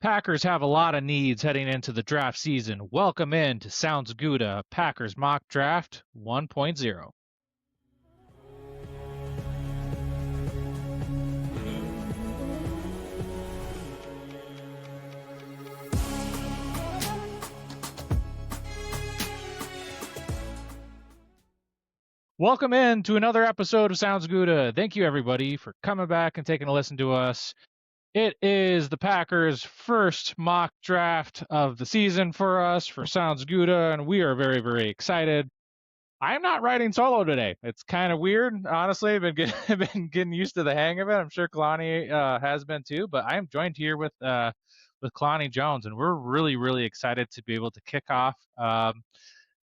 Packers have a lot of needs heading into the draft season. Welcome in to Sounds Gouda, Packers Mock Draft 1.0. Welcome in to another episode of Sounds Gouda. Thank you, everybody, for coming back and taking a listen to us. It is the Packers' first mock draft of the season for us, for Sounds Gouda, and we are very, very excited. I'm not riding solo today. It's kind of weird, honestly. I've been getting used to the hang of it. I'm sure Kalani has been too, but I am joined here with Kalani Jones, and we're really, really excited to be able to kick off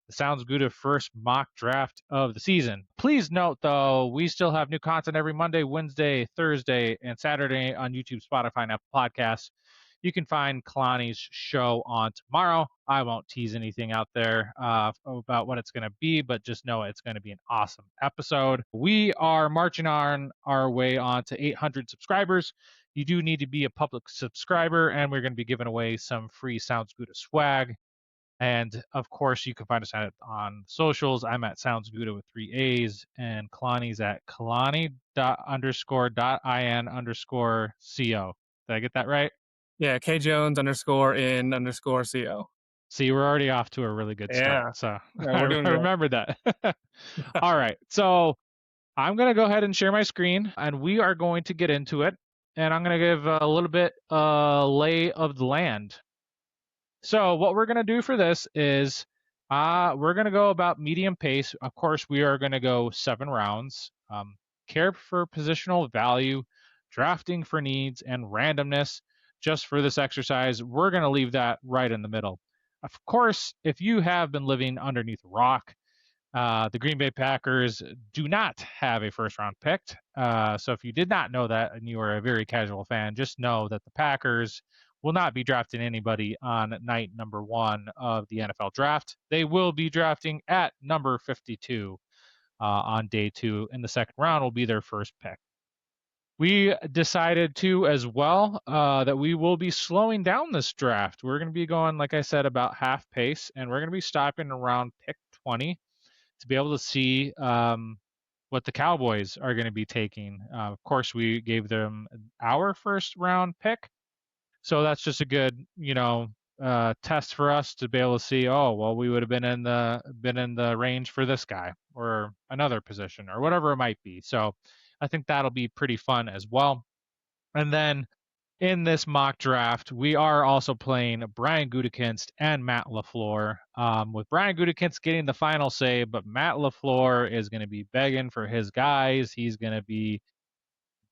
the Sounds Good first mock draft of the season. Please note, though, we still have new content every Monday, Wednesday, Thursday, and Saturday on YouTube, Spotify, and Apple Podcasts. You can find Kalani's show on tomorrow. I won't tease anything out there about what it's going to be, but just know it's going to be an awesome episode. We are marching on our way on to 800 subscribers. You do need to be a public subscriber, and we're going to be giving away some free Sounds Good swag. And of course, you can find us on socials. I'm at Sounds Gouda with 3 A's, and Kalani's at Kalani._.in_co. Did I get that right? Yeah, KJones_in_co. See, we're already off to a really good start. So Yeah, we're doing I good. remembered that. All right. So I'm going to go ahead and share my screen, and we are going to get into it. And I'm going to give a little bit lay of the land. So what we're going to do for this is we're going to go about medium pace. Of course, we are going to go 7 rounds. Care for positional value, drafting for needs, and randomness. Just for this exercise, we're going to leave that right in the middle. Of course, if you have been living underneath a rock, the Green Bay Packers do not have a first round pick. So if you did not know that and you are a very casual fan, just know that the Packers will not be drafting anybody on night number 1 of the NFL draft. They will be drafting at number 52 on day 2 in the second round will be their first pick. We decided to as well that we will be slowing down this draft. We're going to be going, like I said, about half pace, and we're going to be stopping around pick 20 to be able to see what the Cowboys are going to be taking. Of course, we gave them our first round pick. So that's just a good, test for us to be able to see. Oh, well, we would have been in the range for this guy or another position or whatever it might be. So I think that'll be pretty fun as well. And then in this mock draft, we are also playing Brian Gutekunst and Matt LaFleur. With Brian Gutekunst getting the final say, but Matt LaFleur is going to be begging for his guys. He's going to be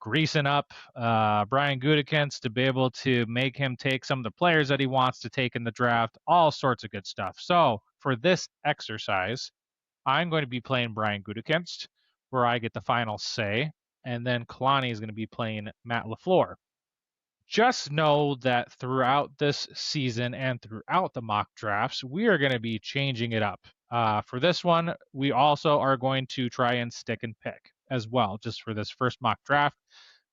greasing up Brian Gutekunst to be able to make him take some of the players that he wants to take in the draft, all sorts of good stuff. So for this exercise, I'm going to be playing Brian Gutekunst, where I get the final say, and then Kalani is going to be playing Matt LaFleur. Just know that throughout this season and throughout the mock drafts, we are going to be changing it up. For this one, we also are going to try and stick and pick as well, just for this first mock draft.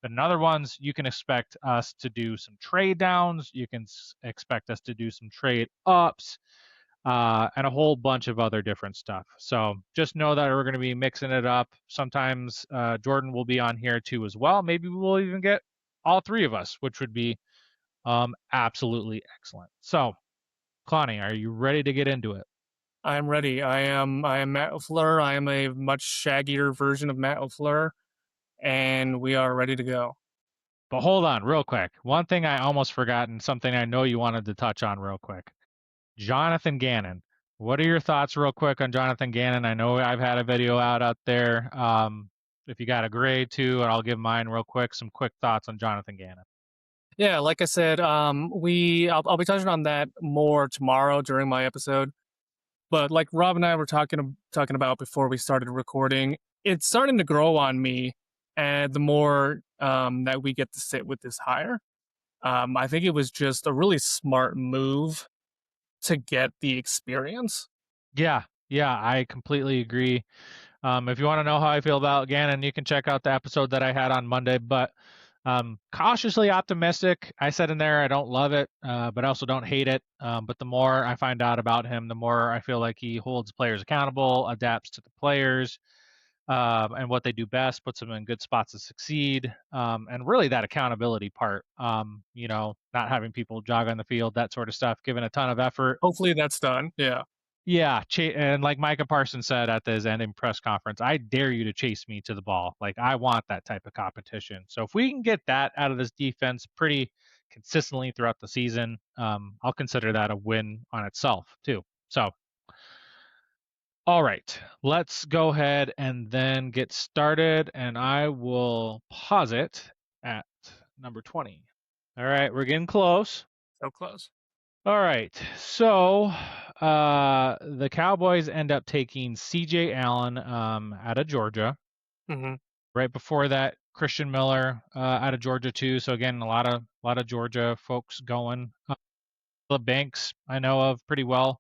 But in other ones, you can expect us to do some trade downs. You can expect us to do some trade ups and a whole bunch of other different stuff. So just know that we're going to be mixing it up. Sometimes Jordan will be on here too as well. Maybe we'll even get all 3 of us, which would be absolutely excellent. So, Kalani, are you ready to get into it? I am ready. I am Matt LaFleur. I am a much shaggier version of Matt LaFleur, and we are ready to go. But hold on, real quick. One thing I almost forgot, and something I know you wanted to touch on real quick. Jonathan Gannon. What are your thoughts, real quick, on Jonathan Gannon? I know I've had a video out there. If you got a grade too, and I'll give mine real quick. Some quick thoughts on Jonathan Gannon. Yeah, like I said, I'll be touching on that more tomorrow during my episode. But like Rob and I were talking about before we started recording, it's starting to grow on me, and the more that we get to sit with this hire, I think it was just a really smart move to get the experience. Yeah, I completely agree. If you want to know how I feel about Gannon, you can check out the episode that I had on Monday. But Cautiously optimistic. I said in there I don't love it, but I also don't hate it. But the more I find out about him, the more I feel like he holds players accountable, adapts to the players, and what they do best, puts them in good spots to succeed. And really that accountability part, not having people jog on the field, that sort of stuff, giving a ton of effort. Hopefully that's done. Yeah. Yeah, and like Micah Parsons said at his ending press conference, I dare you to chase me to the ball. Like I want that type of competition. So if we can get that out of this defense pretty consistently throughout the season, I'll consider that a win on itself too. So, all right, let's go ahead and then get started, and I will pause it at number 20. All right, we're getting close. So close. All right. So the Cowboys end up taking C.J. Allen out of Georgia. Mm-hmm. Right before that, Christian Miller out of Georgia too. So again, a lot of Georgia folks going. The Banks I know of pretty well.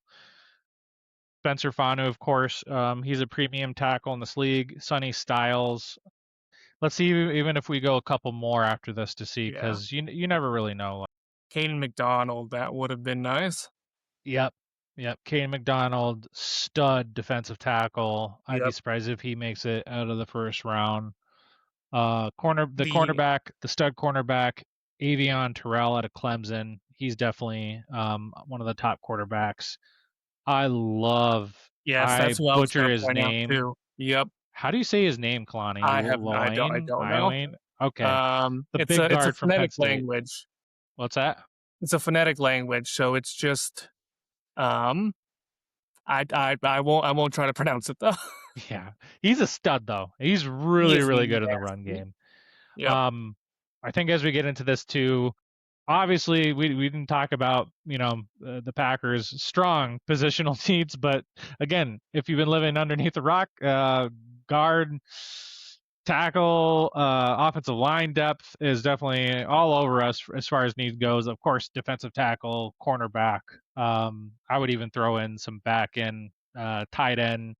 Spencer Fanu, of course. He's a premium tackle in this league. Sonny Styles. Let's see even if we go a couple more after this to see, Yeah. because you never really know. Caden McDonald, that would have been nice. Yep. Yep. Kane McDonald, stud defensive tackle. I'd be Yep. surprised if he makes it out of the first round. The The cornerback, the stud cornerback, Avion Terrell out of Clemson. He's definitely one of the top quarterbacks. yes, I that's who I was butcher gonna his point out name. too. Yep. How do you say his name, Kalani? I Loane? don't know. Iwayne? Okay. The big It's a guard from Penn phonetic State. language. What's that? It's a phonetic language, so it's just um I won't try to pronounce it though. Yeah. He's a stud though. He's He really, is really good in the run nasty. game. Yep. Um, I think as we get into this too, obviously we didn't talk about the Packers' strong positional needs, but again, if you've been living underneath the rock, guard, tackle, offensive line depth is definitely all over us as far as needs goes. Of course, defensive tackle, cornerback. I would even throw in some back end, tight end,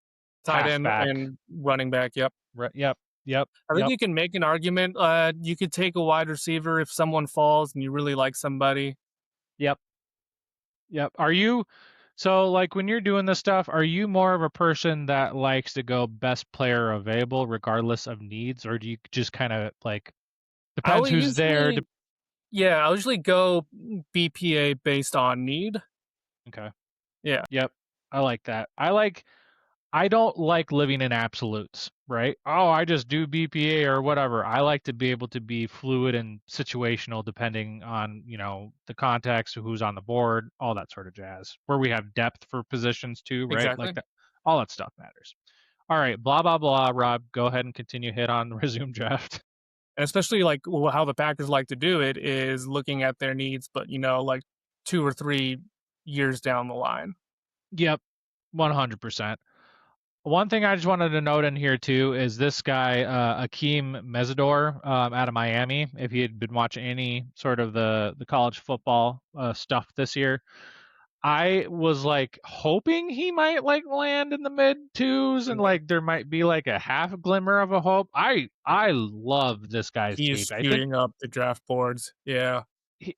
Tight end halfback. and running back, yep. Yep, yep, I think yep. you can make an argument. You could take a wide receiver if someone falls and you really like somebody. Yep. Yep. So like when you're doing this stuff, are you more of a person that likes to go best player available regardless of needs, or do you just kind of like I depends will who's there? usually, yeah, I'll usually go BPA based on need. Okay. Yeah, Yep. I like that. I don't like living in absolutes, right? Oh, I just do BPA or whatever. I like to be able to be fluid and situational depending on, the context, who's on the board, all that sort of jazz. Where we have depth for positions too, right? Like exactly. that, all that stuff matters. All right, blah blah blah. Rob, go ahead and continue. Hit on resume draft. And especially like how the Packers like to do it is looking at their needs, but like 2 or 3 years down the line. Yep, 100%. One thing I just wanted to note in here too is this guy, Akeem Mesidor, out of Miami. If you had been watching any sort of the college football stuff this year, I was like hoping he might like land in the mid twos and Mhm. like there might be like a half glimmer of a hope. I love this guy's He is tape. I think shooting up the draft boards. Yeah,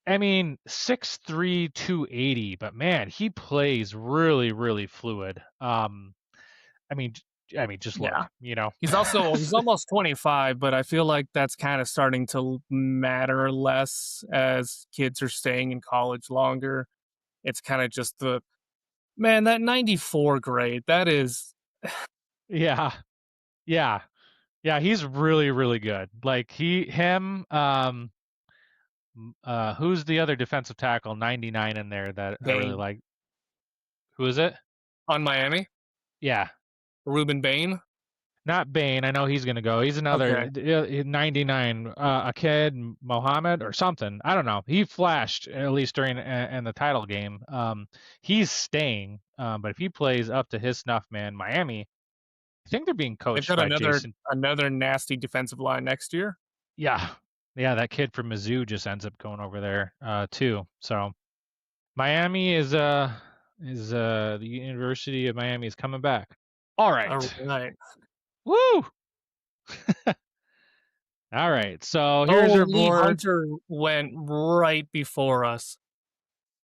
I mean 6'3", 280, but man, he plays really, really fluid. I mean, just look, yeah. He's almost 25, but I feel like that's kind of starting to matter less as kids are staying in college longer. It's kind of just that 94 grade. That is Yeah, yeah, yeah. He's really, really good. Like who's the other defensive tackle, 99 in there that I really Bain like? Who is it? on Miami. Yeah, Ruben Bain. not Bain. I know he's gonna go. He's another Okay, 99. A kid Mohammed or something. I don't know. He flashed at least during in the title game. He's staying. But if he plays up to his snuff, man, Miami. I think they're being they've coached got by another Jason. another nasty defensive line next year. Yeah, yeah. That kid from Mizzou just ends up going over there too. So Miami is the University of Miami is coming back. All All right. right. Woo! All right. So here's Oh, your Lee board. Hunter went right before us.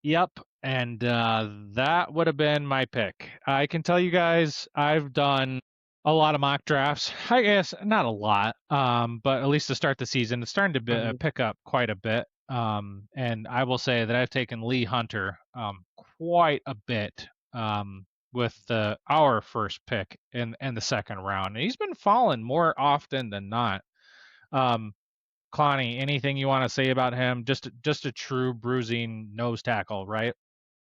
Yep. And that would have been my pick. I can tell you guys, I've done a lot of mock drafts. I guess not a lot, but at least to start the season, it's starting to Mhm. pick up quite a bit. And I will say that I've taken Lee Hunter quite a bit with our first pick in the second round. And he's been falling more often than not. Um, Connie, anything you want to say about him? Just a true bruising nose tackle, right?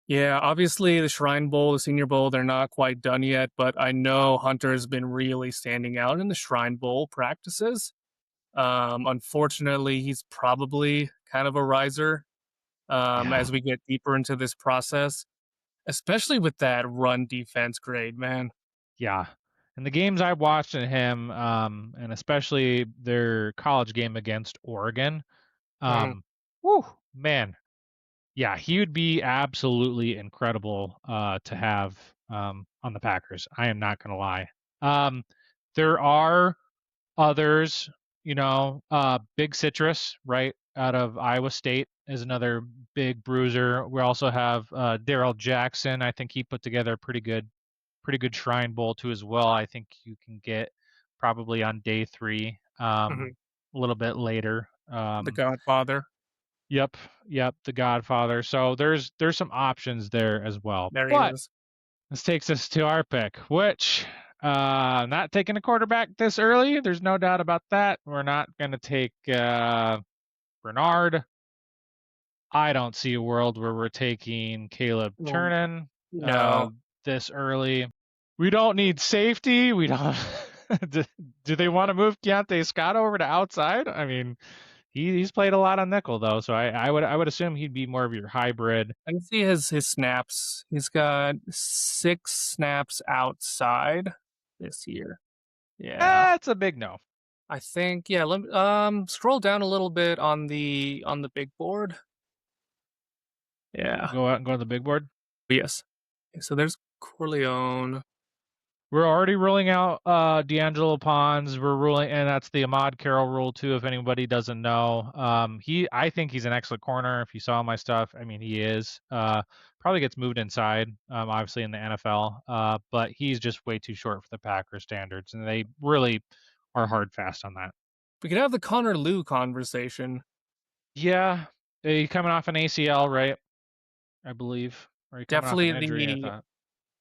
Yeah, obviously the Shrine Bowl, the Senior Bowl, they're not quite done yet, but I know Hunter's been really standing out in the Shrine Bowl practices. Unfortunately, he's probably kind of a riser Yeah, as we get deeper into this process, especially with that run defense grade, man. yeah. And the games I watched in him, and especially their college game against Oregon, Mhm. um, whew, man, yeah, he would be absolutely incredible to have on the Packers. I am not gonna lie. Um, there are others, Big Citrus, right, out of Iowa State is another big bruiser. We also have Daryl Jackson. I think he put together a pretty good Shrine Bowl too as well. I think you can get probably on day 3, Mhm. a little bit later. The Godfather. Yep, yep, the Godfather. So there's some options there as well. There he But is. this takes us to our pick, which not taking a quarterback this early. There's no doubt about that. We're not going to take Bernard. I don't see a world where we're taking Caleb Mm, Turnin uh, no. this early. We don't need safety. We don't. do, do they want to move Keontae Scott over to outside? I mean, he's played a lot on nickel though, so I would assume he'd be more of your hybrid. I can see his snaps. He's got 6 snaps outside this year. Yeah. That's a big no. I think yeah, let me scroll down a little bit on the big board. Yeah. Go out and go to the big board. Yes. Okay, so there's Corleone. We're already ruling out D'Angelo Pons. We're ruling, and that's the Ahmad Carroll rule too. If anybody doesn't know, I think he's an excellent corner. If you saw my stuff, I mean, he is. Probably gets moved inside, obviously in the NFL, but he's just way too short for the Packers standards, and they really are hard fast on that. We could have the Connor Liu conversation. Yeah, he coming off an ACL, right? I believe, or he coming off an Definitely injury. I thought.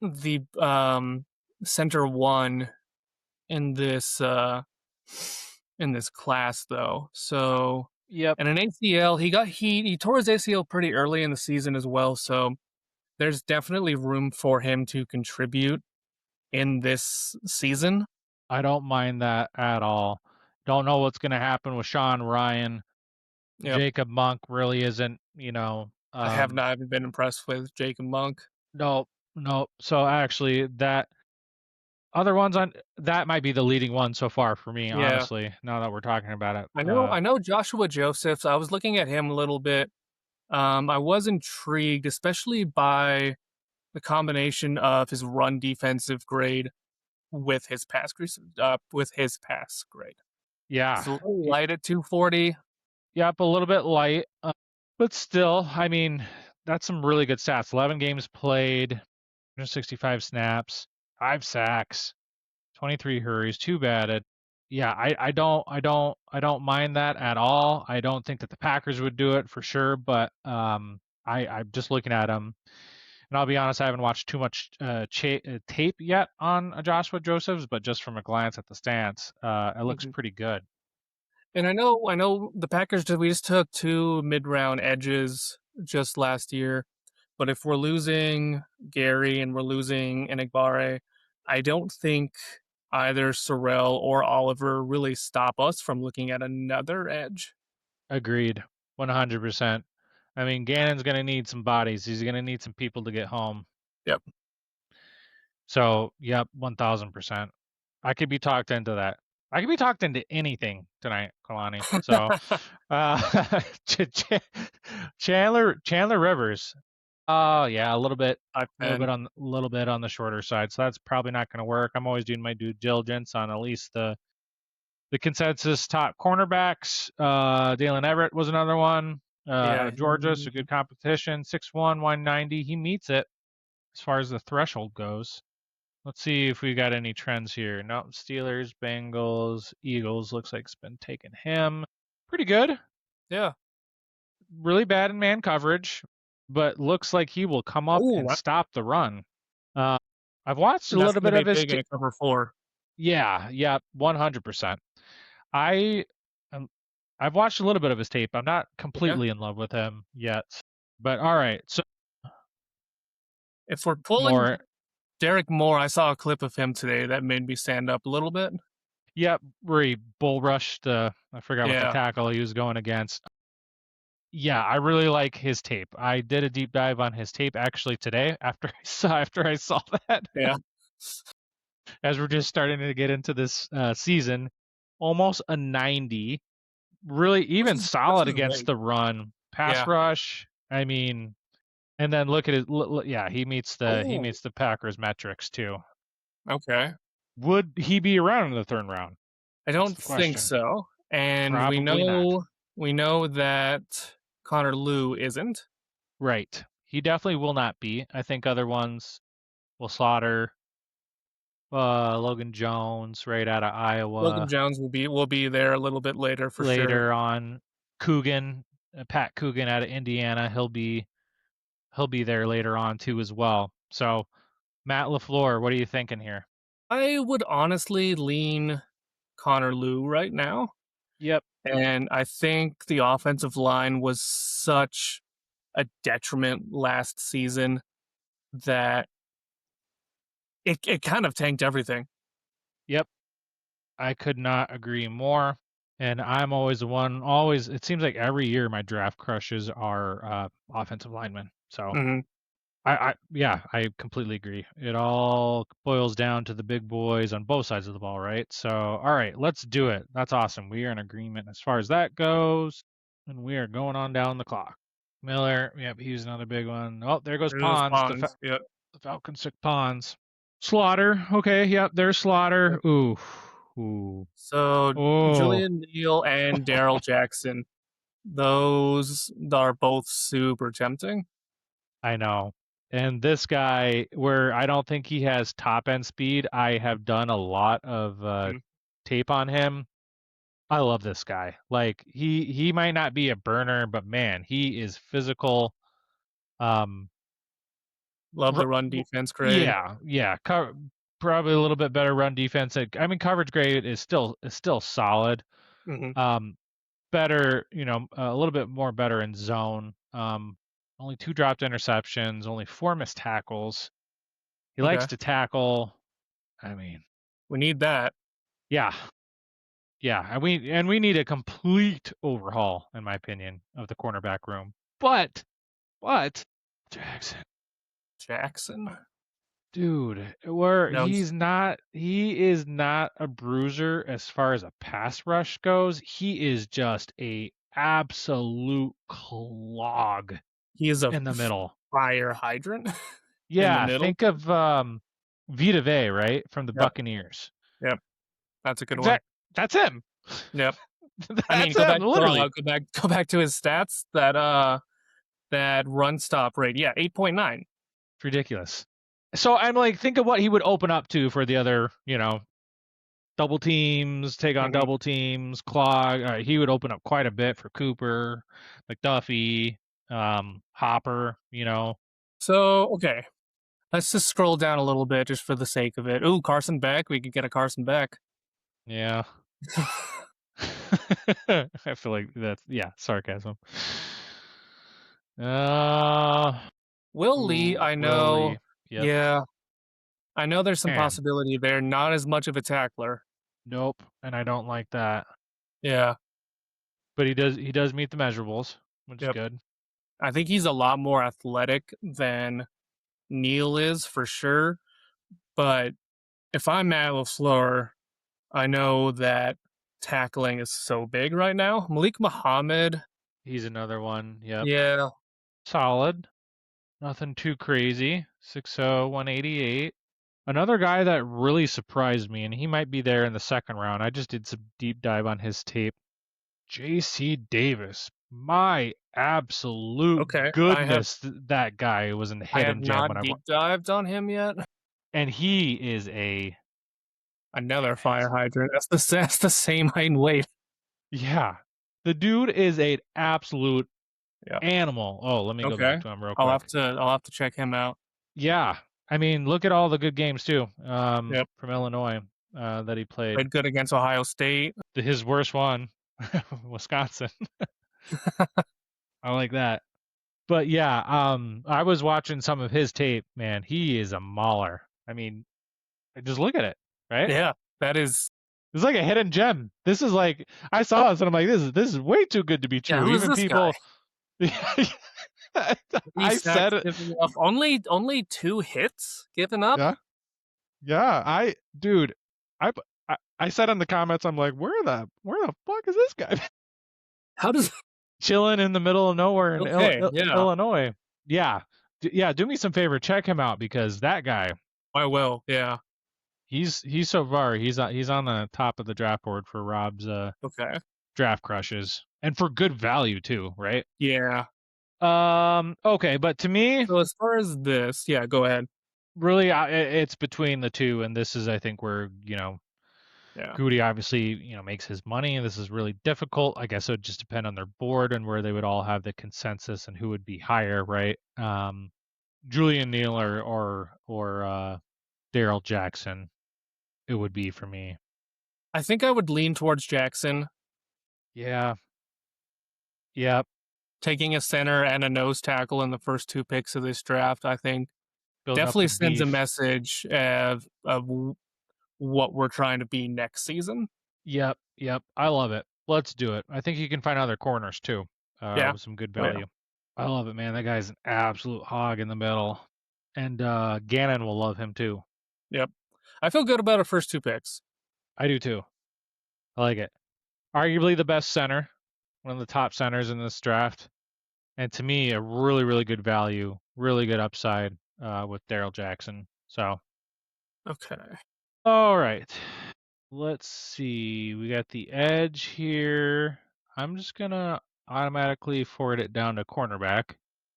the center one in this class though. So Yep. and an ACL, he tore his ACL pretty early in the season as well, so there's definitely room for him to contribute in this season. I don't mind that at all. Don't know what's going to happen with Sean Ryan. Yep. Jacob Monk really isn't, I haven't been impressed with Jacob Monk. no, no. So actually, that other ones on that might be the leading one so far for me, Yeah. honestly. Now that we're talking about it, I know Joshua Josephs. I was looking at him a little bit. I was intrigued, especially by the combination of his run defensive grade with his pass grade. yeah, It's a little y- light at 240. yep, a little bit light, but still, I mean, that's some really good stats. 11 games played, 165 snaps, 5 sacks. 23 hurries, 2 batted. Yeah, I don't mind that at all. I don't think that the Packers would do it for sure, but I'm just looking at him, and I'll be honest, I haven't watched too much tape yet on Joshua Josephs, but just from a glance at the stance, it looks Mhm. pretty good. And I know the Packers we just took 2 mid-round edges just last year, but if we're losing Gary and we're losing Enigbare, I don't think either Sorrell or Oliver really stop us from looking at another edge. Agreed, 100%. I mean, Gannon's gonna need some bodies. He's gonna need some people to get home. Yep. So, yep, 1000%. I could be talked into that. I could be talked into anything tonight, Kalani. So, uh, Chandler Rivers. Oh yeah, I've a little bit been on, a little bit on the shorter side. So that's probably not going to work. I'm always doing my due diligence on at least The consensus top cornerbacks, Dalen Everett was another one out Yeah. of Georgia, so good competition. 6'1", 190. He meets it as far as the threshold goes. Let's see if we got any trends here. No, Steelers, Bengals, Eagles. Looks like it's been taking him. Pretty good. Yeah. Really bad in man coverage, but looks like he will come up Oh, and stop the run. Uh, I've watched a that's little going bit to be of his. big in a cover 4. Yeah, 100%. I um, I've watched a little bit of his tape. I'm not Okay. completely in love with him yet, but all right. So If we're pulling more, Derek Moore, I saw a clip of him today that made me stand up a little bit. yep, where he bull rushed. I forgot what the Yeah. tackle he was going against. Yeah, I really like his tape. I did a deep dive on his tape actually today after I saw that. Yeah. As we're just starting to get into this season, almost a 90. Really Which even is solid against great. the run, pass Yeah. rush. I mean, and then look at it. Yeah, he Oh, meets the Packers metrics too. okay. Would he be around in the third round? I That's don't the think question. so. And Probably not. we know that Connor Liu isn't. Right. He definitely will not be. I think other ones will slaughter Logan Jones right out of Logan Iowa. Jones will be there a little bit later for sure. Later on, Coogan, Pat Coogan out of Indiana, he'll be there later on too as well. So Matt LaFleur, what are you thinking here? I would honestly lean Connor Liu right now. Yep. And I think the offensive line was such a detriment last season that it kind of tanked everything. Yep. I could not agree more. And I'm always the one, always, it seems like every year my draft crushes are offensive linemen. So Hmm. yeah, I completely agree. It all boils down to the big boys on both sides of the ball, right? So, all right, let's do it. That's awesome. We are in agreement as far as that goes. And we are going on down the clock. Miller, yep, he's another big one. Oh, there goes There's those Pons. pawns. Yeah. The Falcons took Pons. Slaughter. Okay, yep, there's Slaughter. Ooh. Ooh. So Oh, Julian Neal and Daryl Jackson, those are both super tempting. I know. And this guy, where I don't think he has top end speed, I have done a lot of Mhm. tape on him. I love this guy. Like he might not be a burner, but man, he is physical. Um, Love r- the run defense grade. yeah. Probably a little bit better run defense. I mean, coverage grade is still solid. Hmm. Um, better, a little bit more better in zone. Only 2 dropped interceptions, only 4 missed tackles. He likes Okay. to tackle. I mean, We need that. yeah, yeah, and we need a complete overhaul, in my opinion, of the cornerback room. But Jackson, Jackson. dude, where No, he is not a bruiser as far as a pass rush goes. He is just a absolute clog he is a in the middle. fire hydrant in the Yeah, middle. think of Vita Vea, right, from the Yep. Buccaneers. Yep. That's a good one. Exact. That's him. Yep. I mean, That's him, literally. go back to his stats. That run stop rate. Yeah, 8.9. It's ridiculous. So I'm like, think of what he would open up to for the other, double teams, take on Hmm. double teams, clog. He would open up quite a bit for Cooper, McDuffie, Hopper. So okay, let's just scroll down a little bit just for the sake of it. Ooh, Carson Beck. We could get a Carson Beck. Yeah. I feel like that's sarcasm. Uh, Will Lee, ooh, I know. Willie. Yep. Yeah, I know there's some Man, possibility there. Not as much of a tackler. nope. And I don't like that. Yeah. But he does meet the measurables, which is Yep. good. I think he's a lot more athletic than Neil is for sure. But if I'm Matt LaFleur, I know that tackling is so big right now. Malik Muhammad, He's another one. Yep. yeah, Solid. Nothing too crazy. 6'0", 188. Another guy that really surprised me, and he might be there in the second round. I just did some deep dive on his tape. J.C. Davis. My absolute Okay, goodness, that guy was in I have hidden gem when not I deep dived on him yet. and he is a Another fire hydrant. That's the same height and weight. yeah. The dude is an absolute Yeah. animal. Oh, let me go back Okay. to him real I'll quick. have to check him out. Yeah. I mean, look at all the good games too. Yep. From Illinois that he played. Played good against Ohio State. His worst one, Wisconsin. I like that. But yeah, I was watching some of his tape, man. He is a mauler. I mean, just look at it, right? Yeah. That is It's like a hidden gem. This is like I saw this and I'm like, this is way too good to be yeah, true. who is Even this guy? people Three I said sacks it. given up. Only 2 hits given up? Yeah. Yeah, dude, I, I said in the comments, I'm like, where the fuck is this guy? How does Chilling in the middle of nowhere in Okay, yeah. Illinois. Yeah. Yeah, do me some favor, check him out because that guy, I will, yeah. he's so far, he's on the top of the draft board for Rob's Okay. draft crushes and for good value too, right? Yeah. Okay, but to me, So as far as this, yeah, go ahead. really, it's between the two, and this is, I think, where Yeah. Goody obviously, makes his money, and this is really difficult. I guess it would just depend on their board and where they would all have the consensus and who would be higher, right? Julian Neal or Daryl Jackson, it would be for me. I think I would lean towards Jackson Yeah. Yep. taking a center and a nose tackle in the first 2 picks of this draft. I think Building up definitely the sends a beef. message of what we're trying to be next season. Yep. Yep. I love it. Let's do it. I think you can find other corners too, Yeah. with some good Oh, yeah. value. I love it, man. That guy's an absolute hog in the middle. And Gannon will love him too. Yep. I feel good about our first 2 picks. I do too. I like it. Arguably the best center, one of the top centers in this draft. And to me, a really, really good value, really good upside with Daryl Jackson. So, Okay. all right. Let's see. We got the edge here. I'm just going to automatically forward it down to cornerback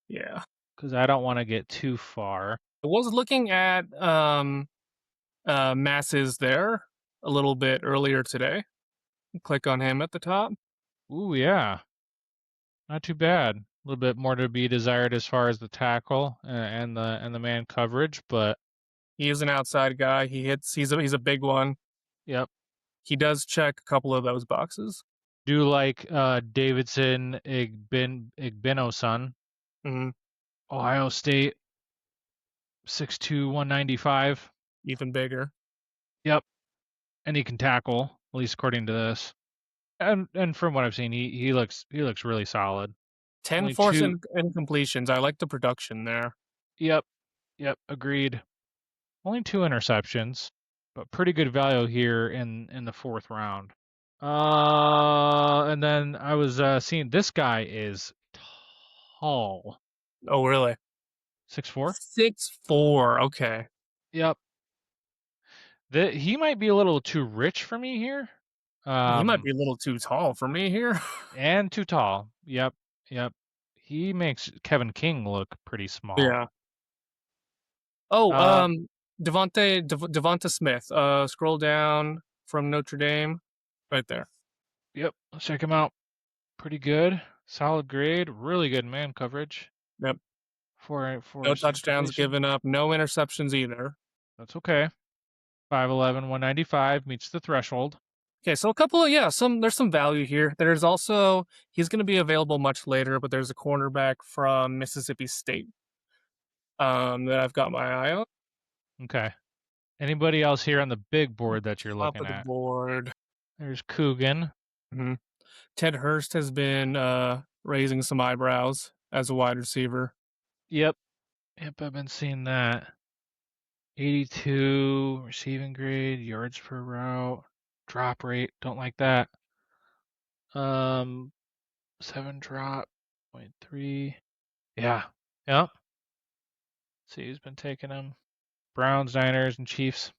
Yeah. because I don't want to get too far. I was looking at Masses there a little bit earlier today. Click on him at the top. Ooh, yeah. Not too bad. A little bit more to be desired as far as the tackle and the man coverage, but He is an outside guy. He hits. He's a big one. yep. He does check a couple of those boxes. Do like Davidson Igbino's son, Hmm. Ohio State, 6'2", 195. Even bigger. Yep. And he can tackle, at least according to this. And from what I've seen, he looks really solid. 10 Only force two. incompletions. I like the production there. Yep. Yep. Agreed. Only 2 interceptions, but pretty good value here in the fourth round. And then I was seeing this guy is tall, Oh, really? 6'4". 6'4". Okay. Yep. He might be a little too rich for me here. He might be a little too tall for me here. And too tall. Yep. Yep. He makes Kevin King look pretty small. Yeah. Oh, Um, Devonta Smith. Scroll down from Notre Dame, right there. yep. Let's check him out. Pretty good. Solid grade. Really good man coverage. Yep. For No his touchdowns completion. given up. No interceptions either. That's okay. 5'11", 195 meets the threshold. Okay, so a couple of there's some value here. There's also he's going to be available much later, but there's a cornerback from Mississippi State that I've got my eye on. Okay. Anybody else here on the big board that you're Top looking of the at? board. There's Coogan. Hmm. Ted Hurst has been raising some eyebrows as a wide receiver. Yep. Yep, I've been seeing that. 82 receiving grade, yards per route, drop rate. Don't like that. 7 drop, 0.3. Yeah. Yep. See who's been taking him. Browns, Niners, and Chiefs.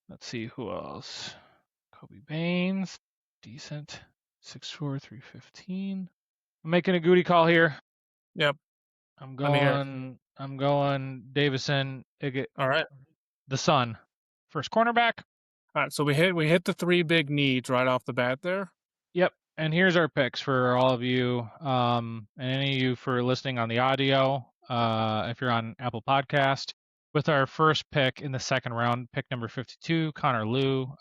Let's see who else. Kobe Baines, decent. 6'4", 315. I'm making a Goody call here. Yep. I'm Let me hear. going Davison, All right. the Sun. First cornerback. All right. So we hit the three big needs right off the bat there. Yep. And here's our picks for all of you, and any of you for listening on the audio. If you're on Apple Podcast, with our first pick in the second round, pick number 52, Connor Liu.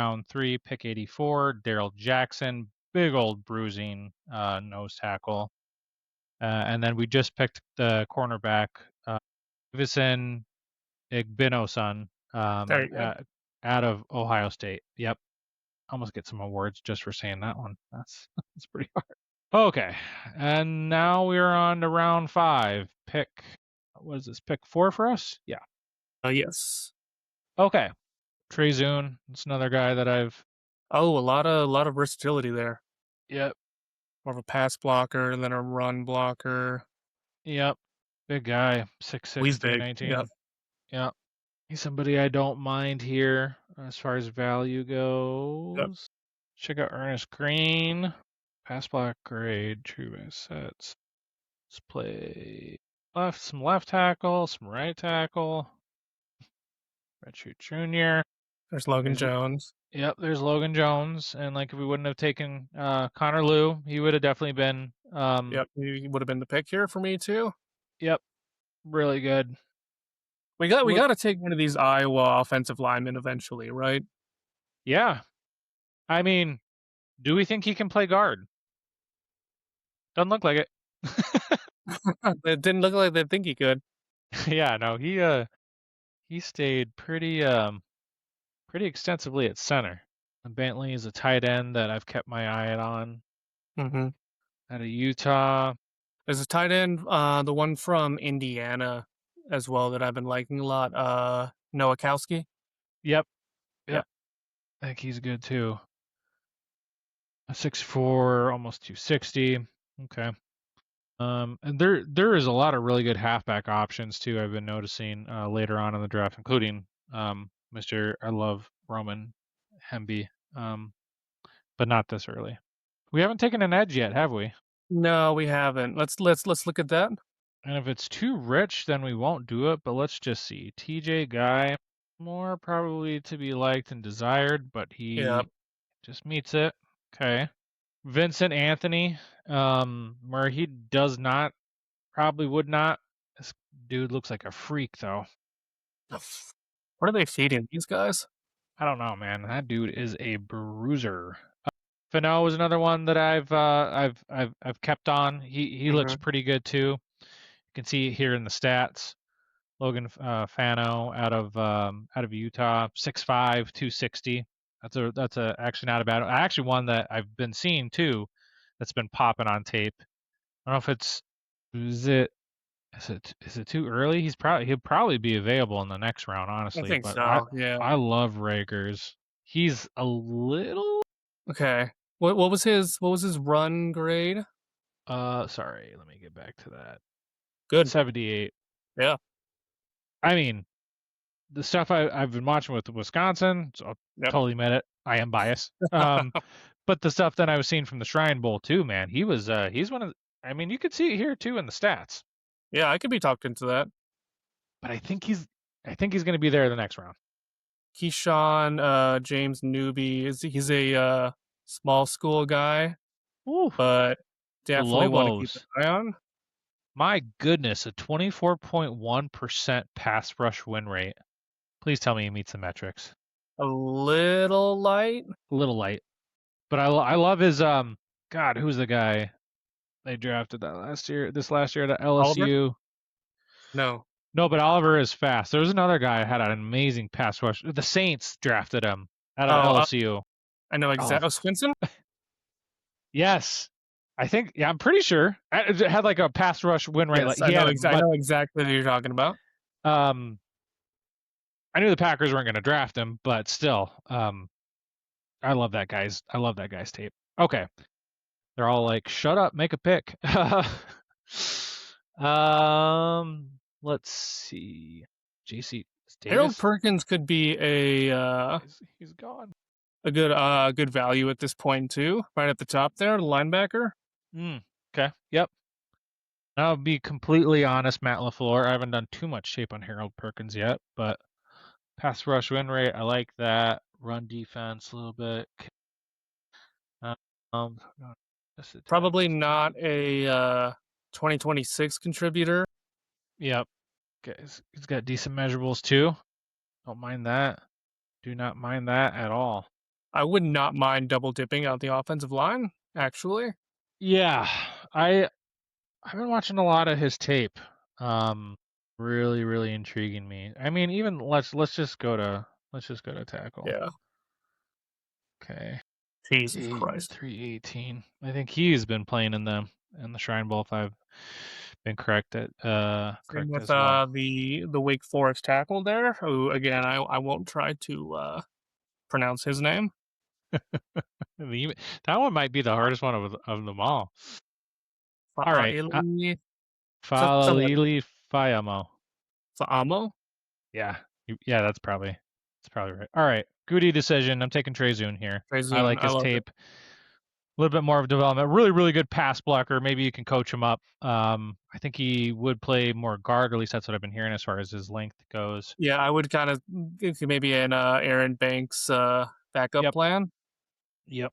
Round 3, pick 84, Daryl Jackson, big old bruising nose tackle. And then we just picked the cornerback, Davison Igbinosun, There you go. out of Ohio State. Yep. Almost get some awards just for saying that one. That's that's pretty hard. Okay, and now we're on to round 5. Pick, what is this? Pick 4 for us? Yeah. Yes. Okay. Trey Zune. It's another guy that I've. Oh, a lot of versatility there. Yep. More of a pass blocker and then a run blocker. Yep. Big guy. 6'6", He's big. 319. Yep. Yep. He's somebody I don't mind here as far as value goes. Yep. Check out Ernest Green. Pass block grade, true base sets. Let's play some left tackle, some right tackle. Redshirt Junior. There's Logan Jones. Yep, there's Logan Jones. And like if we wouldn't have taken Connor Liu, he would have definitely been Yep, he would have been the pick here for me too. Yep. Really good. We got to take one of these Iowa offensive linemen eventually, right? Yeah. I mean, do we think he can play guard? Doesn't look like it. It didn't look like they think he could. Yeah, no, he stayed pretty extensively at center. And Bentley is a tight end that I've kept my eye on. Mm-hmm. Out of Utah. There's a tight end, the one from Indiana as well that I've been liking a lot. Nowakowski. Yep. I think he's good too. 6'4", almost 260. Okay. And there is a lot of really good halfback options too. I've been noticing later on in the draft, including Mr. I love Roman Hemby, but not this early. We haven't taken an edge yet, have we? No, we haven't. Let's look at that. And if it's too rich, then we won't do it. But let's just see. TJ Guy, more probably to be liked and desired, but he just meets it. Okay. Vincent Anthony, where he does not, probably would not. This dude looks like a freak, though. What are they feeding these guys? I don't know, man. That dude is a bruiser. Fano is another one that I've kept on. He looks pretty good too. You can see here in the stats. Logan Fano out of Utah, 6'5", 260. That's actually not a bad one. Actually one that I've been seeing too, that's been popping on tape. I don't know if is it too early? He'll probably be available in the next round, honestly. I think but so. Yeah. I love Rakers. He's a little. Okay. What was his run grade? Sorry, let me get back to that. Good. 78. Yeah. I mean, the stuff I've been watching with Wisconsin, so I'll totally admit it. I am biased. But the stuff that I was seeing from the Shrine Bowl too, man, he's one of. I mean, you could see it here too in the stats. Yeah, I could be talked into that. But I think he's going to be there the next round. Keyshawn James Newby he's a small school guy, but definitely want to keep an eye on. My goodness, a 24.1% pass rush win rate. Please tell me he meets the metrics. A little light. A little light, but I love his God. Who's the guy they drafted this last year at LSU? Oliver? No, but Oliver is fast. There was another guy who had an amazing pass rush. The Saints drafted him out of LSU. I know exactly. Swinson? Yes. I think, I'm pretty sure. It had like a pass rush win rate. Yes, like, I know exactly who you're talking about. I knew the Packers weren't going to draft him, but still, I love that guy's tape. Okay. They're all like, shut up, make a pick. Let's see. JC Is Harold Davis? Perkins could be He's gone. a good value at this point too. Right at the top there, the linebacker. Okay. Yep. I'll be completely honest, Matt LaFleur. I haven't done too much tape on Harold Perkins yet, but pass rush win rate, I like that. Run defense a little bit. Uh, Um, this attack. Probably not a 2026 contributor. Yep. Okay. He's got decent measurables too. Don't mind that. Do not mind that at all. I would not mind double dipping on the offensive line, actually. Yeah, I've been watching a lot of his tape. Really, really intriguing me. I mean, even let's just go to tackle. Yeah. Okay. Jesus Christ. 318. I think he's been playing in the Shrine Bowl if I've been correct Same correct with as well. the Wake Forest tackle there, who again I won't try to pronounce his name. That one might be the hardest one of them all. All right. Ili something like Falalili Fayamo. Fa'amo. Yeah. Yeah, that's probably right. All right. Goody decision. I'm taking Trezun here. I Trezun, like I his love it. tape. A little bit more of development. Really, really good pass blocker. Maybe you can coach him up. I think he would play more guard, or at least that's what I've been hearing as far as his length goes. Yeah, I would kind of maybe an Aaron Banks backup Yep. plan. Yep.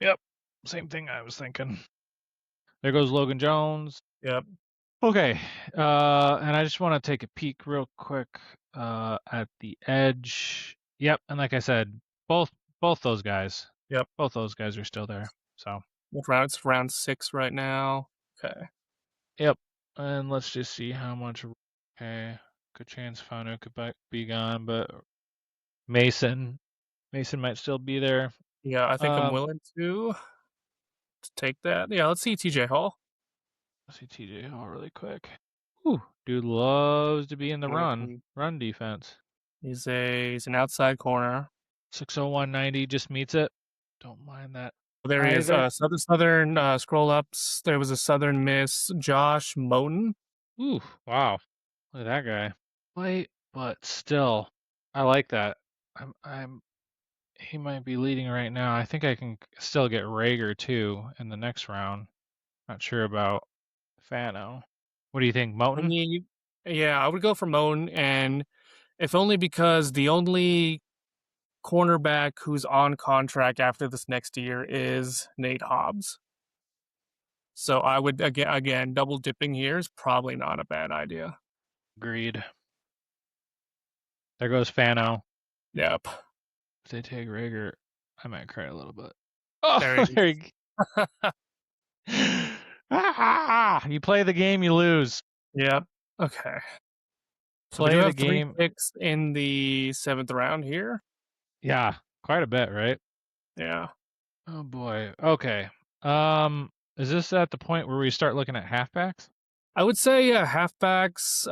Yep. Same thing I was thinking. There goes Logan Jones. Yep. Okay. And I just want to take a peek real quick at the edge. Yep. And like I said, both those guys. Yep. Both those guys are still there. So. What round? It's round 6 right now. Okay. Yep. And let's just see how much. Okay. Good chance Fano could be gone, but Mason might still be there. Yeah, I think I'm willing to take that. Yeah, let's see TJ Hall. Let's see TJ Hall really quick. Whew, dude loves to be in the run defense. He's an outside corner. 60190 just meets it. Don't mind that. There he is. Southern scroll ups. There was a Southern Miss, Josh Moten. Ooh, wow. Look at that guy. Wait, but still, I like that. He might be leading right now. I think I can still get Rager too in the next round. Not sure about Fano. What do you think, Moten? Yeah, I would go for Moten, and if only because the only cornerback who's on contract after this next year is Nate Hobbs. So I would again double dipping here is probably not a bad idea. Agreed. There goes Fano. Yep. If they take Rager, I might cry a little bit. Oh, There he you play the game, you lose. Yep. Okay. So Play we do the have game. 3 picks in the 7th round here. Yeah, quite a bit, right? Yeah. Oh boy. Okay. Is this at the point where we start looking at halfbacks? I would say halfbacks,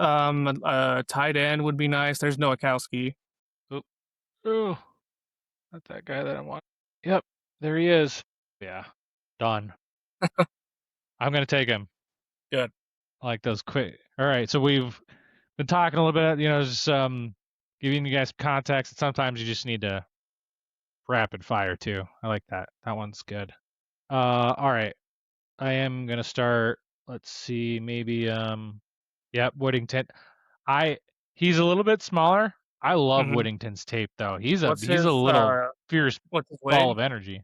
tight end would be nice. There's Nowakowski. Oh, not that guy that I want. Yep, there he is. Yeah, done. I'm gonna take him. Good. I like those quick. All right, so we've been talking a little bit, just giving you guys context. And sometimes you just need to rapid fire too. I like that. That one's good. All right. I am gonna start. Let's see, maybe yep, Woodington. He's a little bit smaller. I love Mm-hmm. Woodington's tape though. He's a What's his little fierce what's his ball weight? of energy.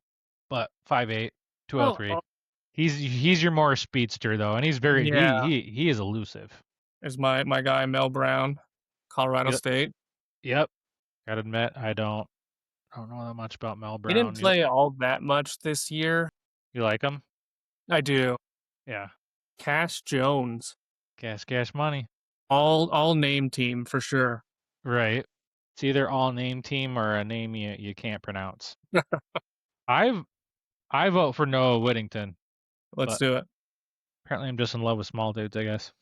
But 5'8", 203. Oh, He's your more speedster though, and he's very yeah. he is elusive. Is my guy Mel Brown, Colorado Yep. State. Yep. Gotta admit, I don't know that much about Mel Brown. He didn't play all that much this year. You like him? I do. Yeah. Cash Jones. Cash money. All name team for sure. Right. It's either all name team or a name you can't pronounce. I vote for Noah Whittington. Let's do it. Apparently I'm just in love with small dudes, I guess.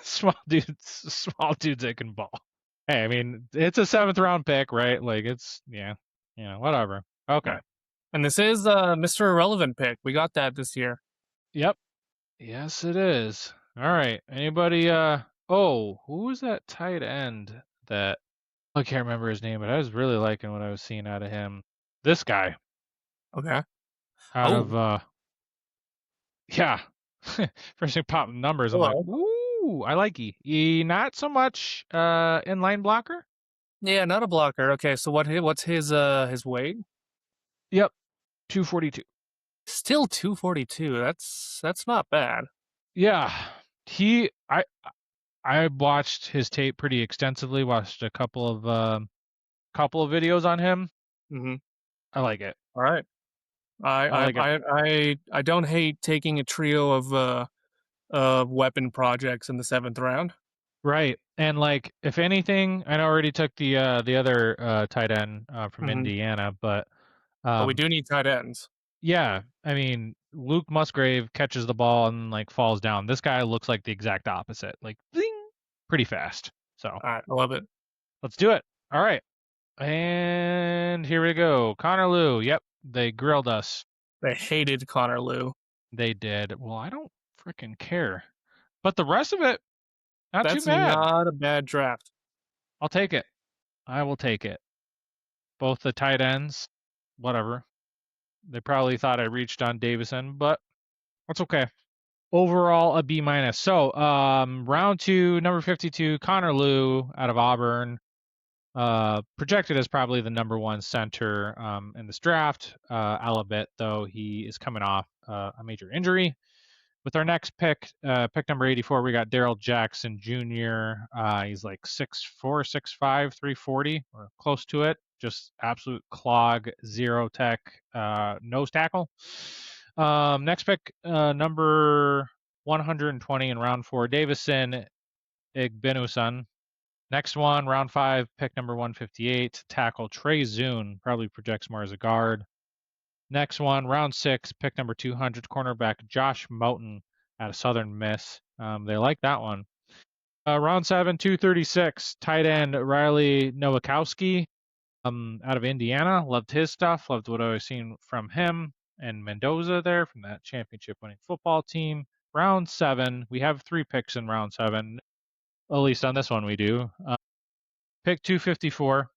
small dudes that can ball. Hey, I mean, it's a 7th round pick, right? Like it's whatever. Okay. Yeah. And this is Mr. Irrelevant pick. We got that this year. Yep. Yes, it is. All right. Anybody who was that tight end that I can't remember his name, but I was really liking what I was seeing out of him. This guy Okay. out of Oh, yeah. First thing pop numbers, I'm like, hello. ooh, I like he not so much inline blocker. Yeah, not a blocker. Okay, so what's his weight? Yep, 242. Still 242. That's not bad. Yeah. He I watched his tape pretty extensively, watched a couple of videos on him. Mhm. I like it. All right. I I like it. I I don't hate taking a trio of weapon projects in the 7th round. Right. And like if anything, I already took the other tight end from Mhm. Indiana, but But we um do need tight ends. yeah, I mean Luke Musgrave catches the ball and like falls down. This guy looks like the exact opposite. Like ding, pretty fast. So All right, I love it. let's do it. All right. And here we go. Connor Liu. Yep. They grilled us. They hated Connor Liu. They did. Well, I don't freaking care. But the rest of it, not too That's bad. not a bad draft. I'll take it. I will take it. Both the tight ends, whatever. They probably thought I reached on Davison, but that's okay. Overall, a B minus. So, round two, number 52, Connor Liu out of Auburn. Projected as probably the number one center in this draft. I'll admit, though, he is coming off a major injury. With our next pick, pick number 84, we got Daryl Jackson Jr. He's like 6'4", 6'5", 340, or close to it. Just absolute clog, zero tech, nose tackle. Next pick, number 120 in round four, Davison Igbenuson. Next one, round five, pick number 158, tackle Trey Zune, probably projects more as a guard. Next one, round six, pick number 200, cornerback Josh Moten out of Southern Miss. They like that one. Round seven, 236, tight end Riley Nowakowski out of Indiana. Loved his stuff. Loved what I was seeing from him and Mendoza there from that championship winning football team. Round seven, we have three picks in round seven. At least on this one we do. Pick 254,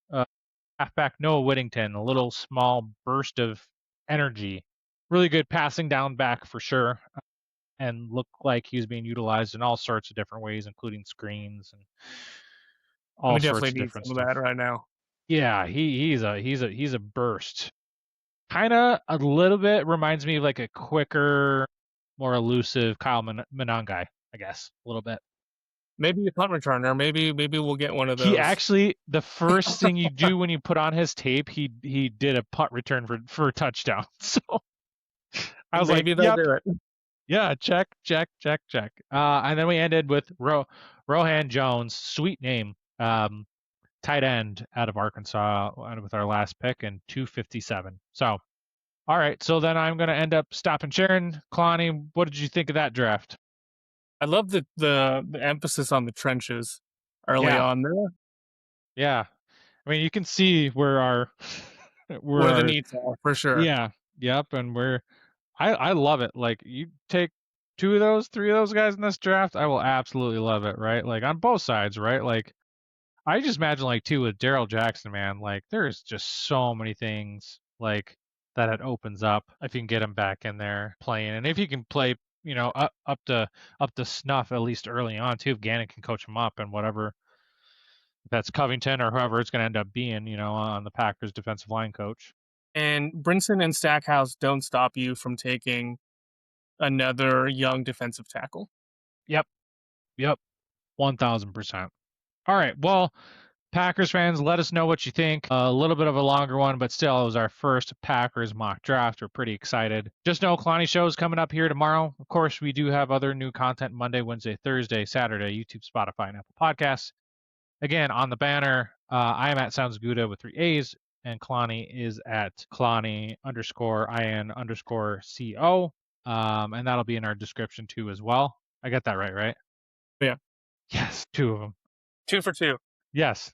halfback Noah Whittington, a little small burst of energy. Really good passing down back for sure, and looked like he was being utilized in all sorts of different ways, including screens and We all sorts definitely of need different some of stuff. that right now. Yeah, he's a burst. Kind of a little bit reminds me of like a quicker, more elusive Kyle Monangai, I guess, a little bit. Maybe a punt returner. Maybe we'll get one of He those. actually the first thing you do when you put on his tape, he did a punt return for a touchdown. So I was like, Maybe they'll "Yep, do it. yeah, check, check, check, check." And then we ended with Rohan Jones, sweet name, tight end out of Arkansas, with our last pick in 257. So, all right, so then I'm gonna end up stopping sharing. Kalani, what did you think of that draft? I love the emphasis on the trenches early Yeah, on there, yeah. I mean, you can see where our where where the our needs are for sure. yeah, yep, and we're I love it. Like you take two of those, three of those guys in this draft, I will absolutely love it, right? Like on both sides, right? Like I just imagine like too with Daryl Jackson, man, like there's just so many things like that it opens up if you can get him back in there playing. And if you can play, up to snuff at least early on too, if Gannon can coach him up and whatever if that's Covington or whoever it's gonna end up being, on the Packers defensive line coach. And Brinson and Stackhouse don't stop you from taking another young defensive tackle. Yep, yep, 1000%. All right. Well, Packers fans, let us know what you think. A little bit of a longer one, but still, it was our first Packers mock draft. We're pretty excited. Just know Kalani Show is coming up here tomorrow. Of course, we do have other new content Monday, Wednesday, Thursday, Saturday, YouTube, Spotify, and Apple Podcasts. Again, on the banner, I am at Sounds Gouda with three A's, and Kalani is at Kalani underscore IN underscore CO. And that'll be in our description too as well. I got that right? Yeah, Yes, two of them. 2 for 2. Yes.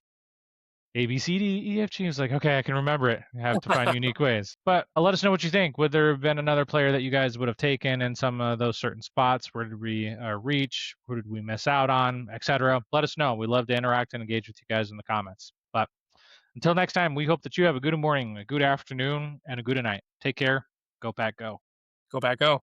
A, B, C, D, E, F, G. It's like, okay, I can remember it. I have to find unique ways. But let us know what you think. Would there have been another player that you guys would have taken in some of those certain spots? Where did we reach? Who did we miss out on, etc.? Let us know. We love to interact and engage with you guys in the comments. But until next time, we hope that you have a good morning, a good afternoon, and a good night. Take care. Go Pack Go. Go back, go.